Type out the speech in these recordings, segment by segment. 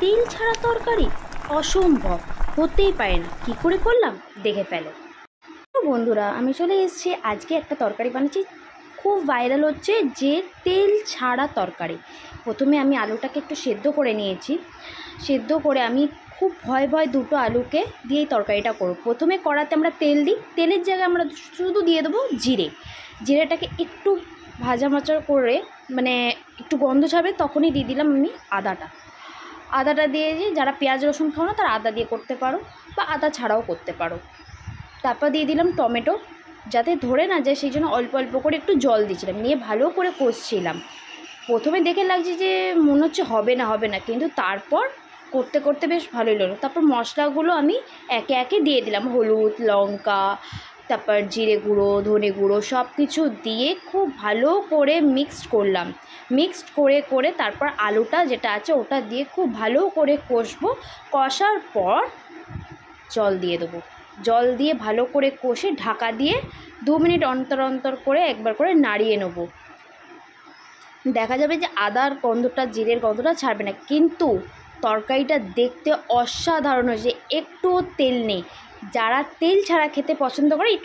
তেল ছাড়া তরকারি অসম্ভব, হতেই পারে না। কী করে করলাম দেখে ফেলো। বন্ধুরা, আমি চলে এসেছি। আজকে একটা তরকারি বানাচ্ছি, খুব ভাইরাল হচ্ছে, যে তেল ছাড়া তরকারি। প্রথমে আমি আলুটাকে একটু সেদ্ধ করে নিয়েছি। সেদ্ধ করে আমি খুব ভয় দুটো আলুকে দিয়ে এই তরকারিটা করব। প্রথমে কড়াতে আমরা তেল দিই, তেলের জায়গায় আমরা শুধু দিয়ে দেবো জিরেটাকে একটু ভাজা মাচা করে, মানে একটু গন্ধ ছাড়বে, তখনই দিয়ে দিলাম আমি আদাটা দিয়ে, যারা পেঁয়াজ রসুন খাও না তারা আদা দিয়ে করতে পারো বা আদা ছাড়াও করতে পারো। তারপর দিয়ে দিলাম টমেটো, যাতে ধরে না যায় সেই জন্য অল্প অল্প করে একটু জল দিয়েছিলাম, নিয়ে ভালো করে কষছিলাম। প্রথমে দেখে লাগছে যে মনে হচ্ছে হবে না, কিন্তু তারপর করতে করতে বেশ ভালোই লাগলো। তারপর মশলাগুলো আমি একে একে দিয়ে দিলাম, হলুদ, লঙ্কা, তারপর জিরে গুঁড়ো, ধনে গুঁড়ো সব কিছু দিয়ে খুব ভালো করে মিক্সড করলাম। মিক্সড করে তারপর আলুটা যেটা আছে ওটা দিয়ে খুব ভালো করে কষবো। কষার পর জল দিয়ে দেবো। জল দিয়ে ভালো করে কষে ঢাকা দিয়ে 2 মিনিট অন্তর করে একবার করে নাড়িয়ে নেব। দেখা যাবে যে আদার গন্ধটা, জিরের গন্ধটা ছাড়বে না, কিন্তু তরকারিটা দেখতে অসাধারণ হয়েছে, একটুও তেল নেই। যারা তেল ছাড়া খেতে পছন্দ করে এই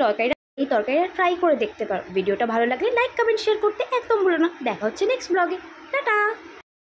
তরকারিটা ট্রাই করে দেখতে পারো। ভিডিওটা ভালো লাগলে লাইক, কমেন্ট, শেয়ার করতে একদম ভুলো না। দেখা হচ্ছে নেক্সট ব্লগে। টাটা।